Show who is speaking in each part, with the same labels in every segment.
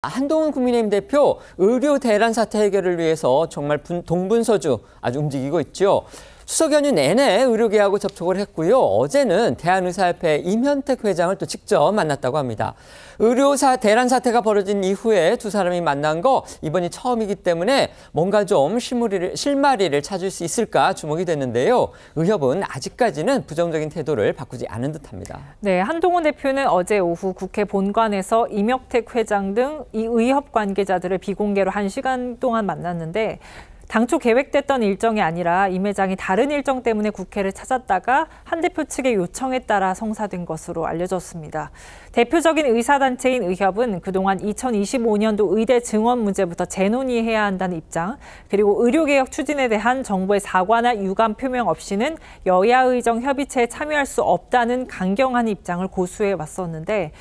Speaker 1: 한동훈 국민의힘 대표 의료 대란 사태 해결을 위해서 정말 동분서주 아주 움직이고 있죠. 추석 연휴 내내 의료계하고 접촉을 했고요. 어제는 대한의사협회 임현택 회장을 또 직접 만났다고 합니다. 의료사 대란 사태가 벌어진 이후에 두 사람이 만난 거 이번이 처음이기 때문에 뭔가 좀 실마리를 찾을 수 있을까 주목이 됐는데요. 의협은 아직까지는 부정적인 태도를 바꾸지 않은 듯합니다.
Speaker 2: 네, 한동훈 대표는 어제 오후 국회 본관에서 임혁택 회장 등 이 의협 관계자들을 비공개로 1시간 동안 만났는데 당초 계획됐던 일정이 아니라 임 회장이 다른 일정 때문에 국회를 찾았다가 한 대표 측의 요청에 따라 성사된 것으로 알려졌습니다. 대표적인 의사단체인 의협은 그동안 2025년도 의대 증원 문제부터 재논의해야 한다는 입장, 그리고 의료개혁 추진에 대한 정부의 사과나 유감 표명 없이는 여야의정 협의체에 참여할 수 없다는 강경한 입장을 고수해 왔었는데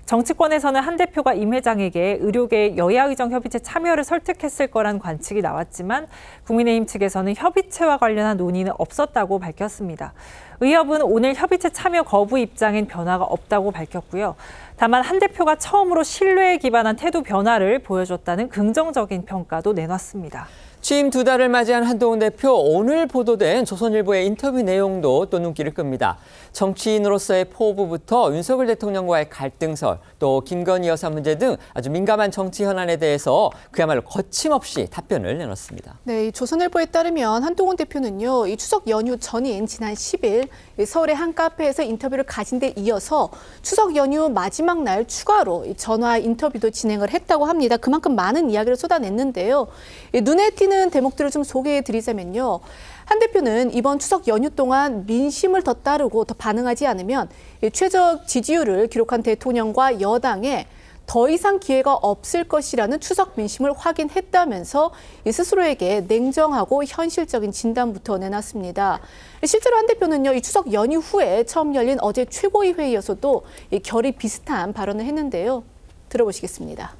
Speaker 2: 정치권에서는 한 대표가 임 회장에게 의료계 여야의정 협의체 참여를 설득했을 거란 관측이 나왔지만 국민의힘 측에서는 협의체와 관련한 논의는 없었다고 밝혔습니다. 의협은 오늘 협의체 참여 거부 입장엔 변화가 없다고 밝혔고요. 다만 한 대표가 처음으로 신뢰에 기반한 태도 변화를 보여줬다는 긍정적인 평가도 내놨습니다.
Speaker 1: 취임 2달을 맞이한 한동훈 대표, 오늘 보도된 조선일보의 인터뷰 내용도 또 눈길을 끕니다. 정치인으로서의 포부부터 윤석열 대통령과의 갈등설, 또 김건희 여사 문제 등 아주 민감한 정치 현안에 대해서 그야말로 거침없이 답변을 내놨습니다.
Speaker 3: 네, 이 조선일보에 따르면 한동훈 대표는요, 이 추석 연휴 전인 지난 10일 서울의 한 카페에서 인터뷰를 가진 데 이어서 추석 연휴 마지막 날 추가로 전화 인터뷰도 진행을 했다고 합니다. 그만큼 많은 이야기를 쏟아냈는데요. 눈에 띄는 대목들을 좀 소개해드리자면요. 한 대표는 이번 추석 연휴 동안 민심을 더 따르고 더 반응하지 않으면 최적 지지율을 기록한 대통령과 여당에 더 이상 기회가 없을 것이라는 추석 민심을 확인했다면서 스스로에게 냉정하고 현실적인 진단부터 내놨습니다. 실제로 한 대표는요, 이 추석 연휴 후에 처음 열린 어제 최고위 회의에서도 결이 비슷한 발언을 했는데요. 들어보시겠습니다.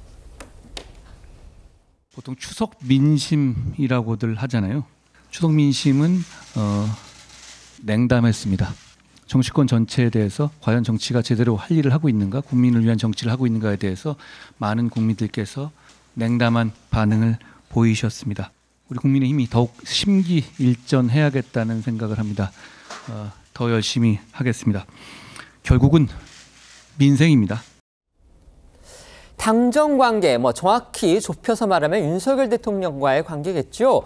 Speaker 4: 보통 추석 민심이라고들 하잖아요. 추석 민심은 냉담했습니다. 정치권 전체에 대해서 과연 정치가 제대로 할 일을 하고 있는가, 국민을 위한 정치를 하고 있는가에 대해서 많은 국민들께서 냉담한 반응을 보이셨습니다. 우리 국민의힘이 더욱 심기일전해야겠다는 생각을 합니다. 더 열심히 하겠습니다. 결국은 민생입니다.
Speaker 1: 당정 관계, 정확히 좁혀서 말하면 윤석열 대통령과의 관계겠죠.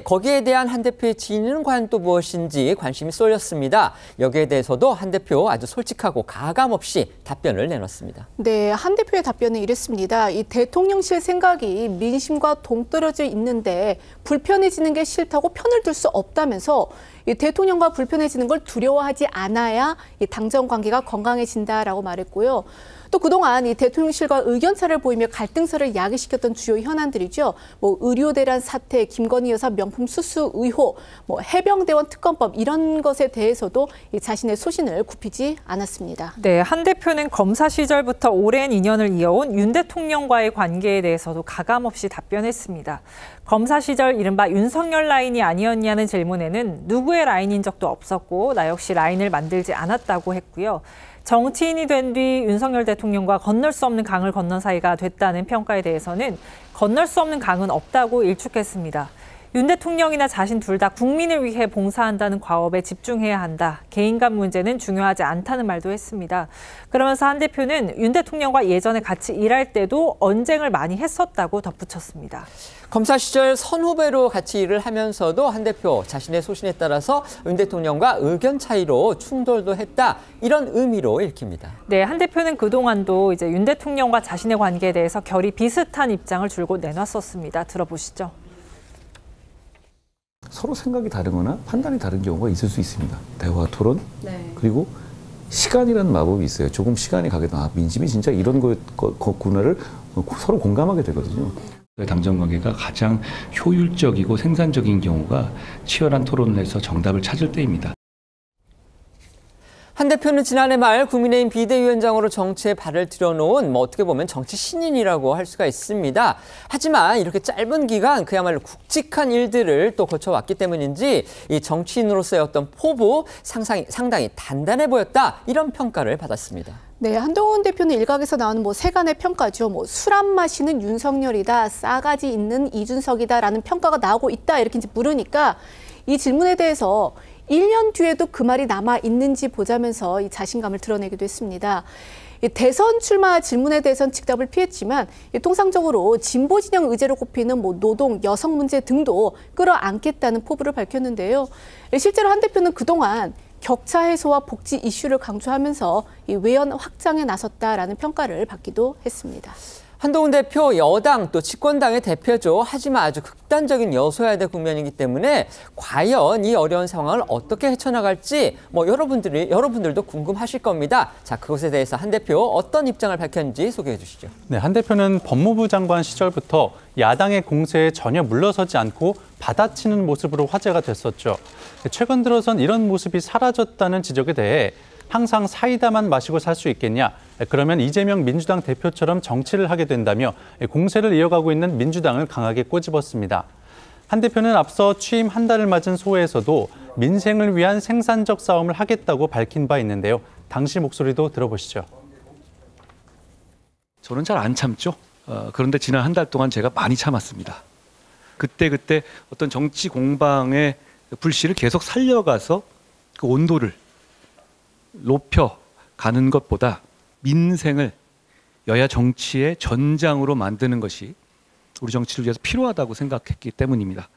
Speaker 1: 거기에 대한 한 대표의 진위는 과연 또 무엇인지 관심이 쏠렸습니다. 여기에 대해서도 한 대표 아주 솔직하고 가감 없이 답변을 내놨습니다.
Speaker 3: 네, 한 대표의 답변은 이랬습니다. 이 대통령실 생각이 민심과 동떨어져 있는데 불편해지는 게 싫다고 편을 들 수 없다면서 이 대통령과 불편해지는 걸 두려워하지 않아야 이 당정 관계가 건강해진다라고 말했고요. 또 그동안 이 대통령실과 의견차를 보이며 갈등설을 야기시켰던 주요 현안들이죠. 의료 대란 사태, 김건희 여사 명품 수수 의혹, 해병대원 특검법 이런 것에 대해서도 이 자신의 소신을 굽히지 않았습니다.
Speaker 2: 네, 한 대표는 검사 시절부터 오랜 인연을 이어온 윤 대통령과의 관계에 대해서도 가감없이 답변했습니다. 검사 시절 이른바 윤석열 라인이 아니었냐는 질문에는 누구의 라인인 적도 없었고 나 역시 라인을 만들지 않았다고 했고요. 정치인이 된 뒤 윤석열 대통령과 건널 수 없는 강을 건넌 사이가 됐다는 평가에 대해서는 건널 수 없는 강은 없다고 일축했습니다. 윤 대통령이나 자신 둘 다 국민을 위해 봉사한다는 과업에 집중해야 한다. 개인 간 문제는 중요하지 않다는 말도 했습니다. 그러면서 한 대표는 윤 대통령과 예전에 같이 일할 때도 언쟁을 많이 했었다고 덧붙였습니다.
Speaker 1: 검사 시절 선후배로 같이 일을 하면서도 한 대표 자신의 소신에 따라서 윤 대통령과 의견 차이로 충돌도 했다. 이런 의미로 읽힙니다.
Speaker 2: 네, 한 대표는 그동안도 이제 윤 대통령과 자신의 관계에 대해서 결이 비슷한 입장을 줄곧 내놨었습니다. 들어보시죠.
Speaker 5: 서로 생각이 다르거나 판단이 다른 경우가 있을 수 있습니다. 대화, 토론, 그리고 시간이라는 마법이 있어요. 조금 시간이 가게 되면 민심이 진짜 이런 구나를 서로 공감하게 되거든요.
Speaker 4: 당정 관계가 가장 효율적이고 생산적인 경우가 치열한 토론을 해서 정답을 찾을 때입니다.
Speaker 1: 한 대표는 지난해 말 국민의힘 비대위원장으로 정치에 발을 들여놓은 어떻게 보면 정치 신인이라고 할 수가 있습니다. 하지만 이렇게 짧은 기간 그야말로 굵직한 일들을 또 거쳐왔기 때문인지 이 정치인으로서의 어떤 포부 상당히 단단해 보였다. 이런 평가를 받았습니다.
Speaker 3: 네, 한동훈 대표는 일각에서 나오는 세간의 평가죠. 술 안 마시는 윤석열이다, 싸가지 있는 이준석이다라는 평가가 나오고 있다 이렇게 이제 물으니까 이 질문에 대해서 1년 뒤에도 그 말이 남아 있는지 보자면서 이 자신감을 드러내기도 했습니다. 대선 출마 질문에 대해서는 직답을 피했지만 통상적으로 진보 진영 의제로 꼽히는 노동, 여성 문제 등도 끌어안겠다는 포부를 밝혔는데요. 실제로 한 대표는 그동안 격차 해소와 복지 이슈를 강조하면서 이 외연 확장에 나섰다라는 평가를 받기도 했습니다.
Speaker 1: 한동훈 대표 여당 또 집권당의 대표죠. 하지만 아주 극단적인 여소야대 국면이기 때문에 과연 이 어려운 상황을 어떻게 헤쳐나갈지 여러분들도 궁금하실 겁니다. 자, 그것에 대해서 한 대표 어떤 입장을 밝혔는지 소개해 주시죠.
Speaker 6: 네, 한 대표는 법무부 장관 시절부터 야당의 공세에 전혀 물러서지 않고 받아치는 모습으로 화제가 됐었죠. 최근 들어선 이런 모습이 사라졌다는 지적에 대해 항상 사이다만 마시고 살 수 있겠냐? 그러면 이재명 민주당 대표처럼 정치를 하게 된다며 공세를 이어가고 있는 민주당을 강하게 꼬집었습니다. 한 대표는 앞서 취임 한 달을 맞은 소회에서도 민생을 위한 생산적 싸움을 하겠다고 밝힌 바 있는데요. 당시 목소리도 들어보시죠.
Speaker 4: 저는 잘 안 참죠. 그런데 지난 한 달 동안 제가 많이 참았습니다. 그때 어떤 정치 공방의 불씨를 계속 살려가서 그 온도를 높여가는 것보다 민생을 여야 정치의 전장으로 만드는 것이 우리 정치를 위해서 필요하다고 생각했기 때문입니다.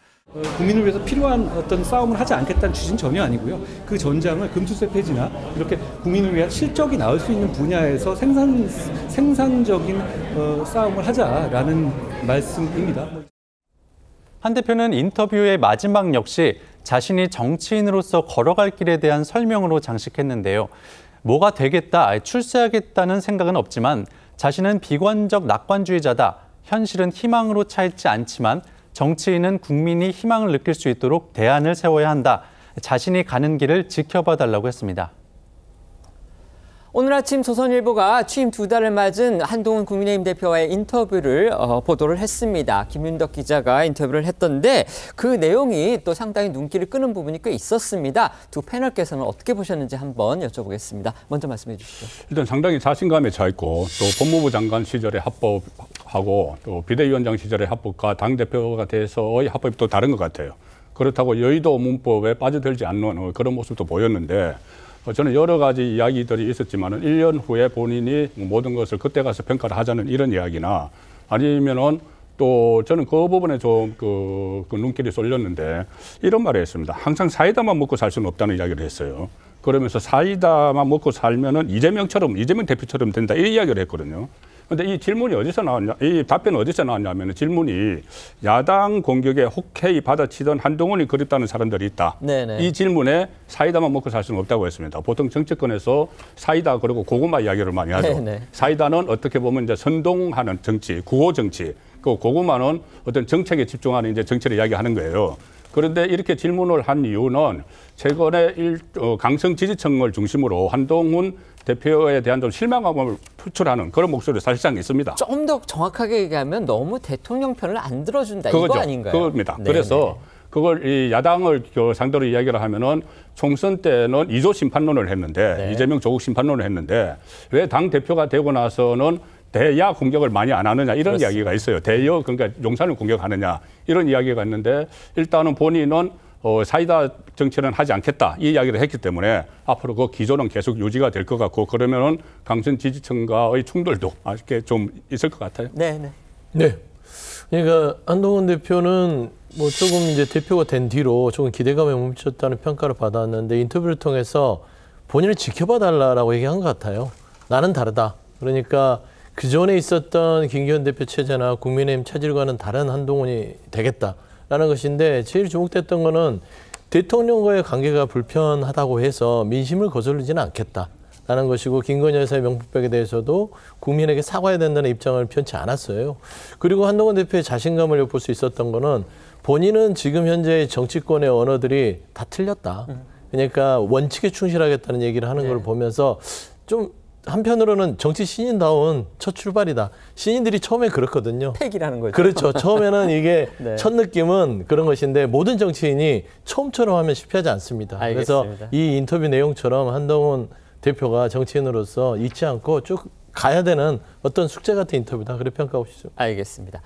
Speaker 7: 국민을 위해서 필요한 어떤 싸움을 하지 않겠다는 취지는 전혀 아니고요. 그 전장을 금수세 폐지나 이렇게 국민을 위한 실적이 나올 수 있는 분야에서 생산적인 싸움을 하자라는 말씀입니다.
Speaker 6: 한 대표는 인터뷰의 마지막 역시 자신이 정치인으로서 걸어갈 길에 대한 설명으로 장식했는데요. 뭐가 되겠다, 출세하겠다는 생각은 없지만 자신은 비관적 낙관주의자다. 현실은 희망으로 차 있지 않지만 정치인은 국민이 희망을 느낄 수 있도록 대안을 세워야 한다. 자신이 가는 길을 지켜봐 달라고 했습니다.
Speaker 1: 오늘 아침 조선일보가 취임 2달을 맞은 한동훈 국민의힘 대표와의 인터뷰를 보도를 했습니다. 김윤덕 기자가 인터뷰를 했던데 그 내용이 또 상당히 눈길을 끄는 부분이 꽤 있었습니다. 두 패널께서는 어떻게 보셨는지 한번 여쭤보겠습니다. 먼저 말씀해 주시죠.
Speaker 8: 일단 상당히 자신감에 차 있고 또 법무부 장관 시절의 합법하고 또 비대위원장 시절의 합법과 당대표가 돼서의 합법이 또 다른 것 같아요. 그렇다고 여의도 문법에 빠져들지 않는 그런 모습도 보였는데 저는 여러 가지 이야기들이 있었지만은 1년 후에 본인이 모든 것을 그때 가서 평가를 하자는 이런 이야기나 아니면은 또 저는 그 부분에 좀 그 눈길이 쏠렸는데 이런 말을 했습니다. 항상 사이다만 먹고 살 수는 없다는 이야기를 했어요. 그러면서 사이다만 먹고 살면은 이재명 대표처럼 된다 이 이야기를 했거든요. 근데 이 질문이 어디서 나왔냐, 이 답변은 어디서 나왔냐면 질문이 야당 공격에 혹해이 받아치던 한동훈이 그립다는 사람들이 있다.
Speaker 1: 네네.
Speaker 8: 이 질문에 사이다만 먹고 살 수는 없다고 했습니다. 보통 정치권에서 사이다 그리고 고구마 이야기를 많이 하죠.
Speaker 1: 네네.
Speaker 8: 사이다는 어떻게 보면 이제 선동하는 정치, 구호 정치, 그 고구마는 어떤 정책에 집중하는 이제 정치를 이야기하는 거예요. 그런데 이렇게 질문을 한 이유는 최근에 강성 지지층을 중심으로 한동훈 대표에 대한 좀 실망감을 표출하는 그런 목소리가 사실상 있습니다.
Speaker 1: 좀 더 정확하게 얘기하면 너무 대통령 편을 안 들어준다
Speaker 8: 그거죠.
Speaker 1: 이거 아닌가요?
Speaker 8: 그겁니다.
Speaker 1: 네네.
Speaker 8: 그래서 그걸 이 야당을 상대로 이야기를 하면은 총선 때는 2조 심판론을 했는데
Speaker 1: 네.
Speaker 8: 이재명 조국 심판론을 했는데 왜 당 대표가 되고 나서는 대야 공격을 많이 안 하느냐 이런
Speaker 1: 그렇습니다.
Speaker 8: 이야기가 있어요. 대여 그러니까 용산을 공격하느냐 이런 이야기가 있는데 일단은 본인은 사이다 정치는 하지 않겠다 이 이야기를 했기 때문에 앞으로 그 기조는 계속 유지가 될 것 같고 그러면은 강성 지지층과의 충돌도 아쉽게 좀 있을 것 같아요.
Speaker 1: 네.
Speaker 9: 그러니까 한동훈 대표는 조금 이제 대표가 된 뒤로 조금 기대감에 멈췄다는 평가를 받았는데 인터뷰를 통해서 본인을 지켜봐 달라라고 얘기한 것 같아요. 나는 다르다. 그러니까 그 전에 있었던 김기현 대표 체제나 국민의힘 체질과는 다른 한동훈이 되겠다라는 것인데 제일 주목됐던 거는 대통령과의 관계가 불편하다고 해서 민심을 거스르지는 않겠다라는 것이고 김건희 여사의 명품백에 대해서도 국민에게 사과해야 된다는 입장을 편치 않았어요. 그리고 한동훈 대표의 자신감을 엿볼 수 있었던 거는 본인은 지금 현재 정치권의 언어들이 다 틀렸다. 그러니까 원칙에 충실하겠다는 얘기를 하는 걸 보면서 좀 한편으로는 정치 신인다운 첫 출발이다. 신인들이 처음에 그렇거든요.
Speaker 1: 팩이라는 거죠.
Speaker 9: 그렇죠. 처음에는 이게
Speaker 1: 네.
Speaker 9: 첫 느낌은 그런 것인데 모든 정치인이 처음처럼 하면 실패하지 않습니다.
Speaker 1: 알겠습니다.
Speaker 9: 그래서 이 인터뷰 내용처럼 한동훈 대표가 정치인으로서 잊지 않고 쭉 가야 되는 어떤 숙제 같은 인터뷰다. 그렇게 평가하고 싶습니다.
Speaker 1: 알겠습니다.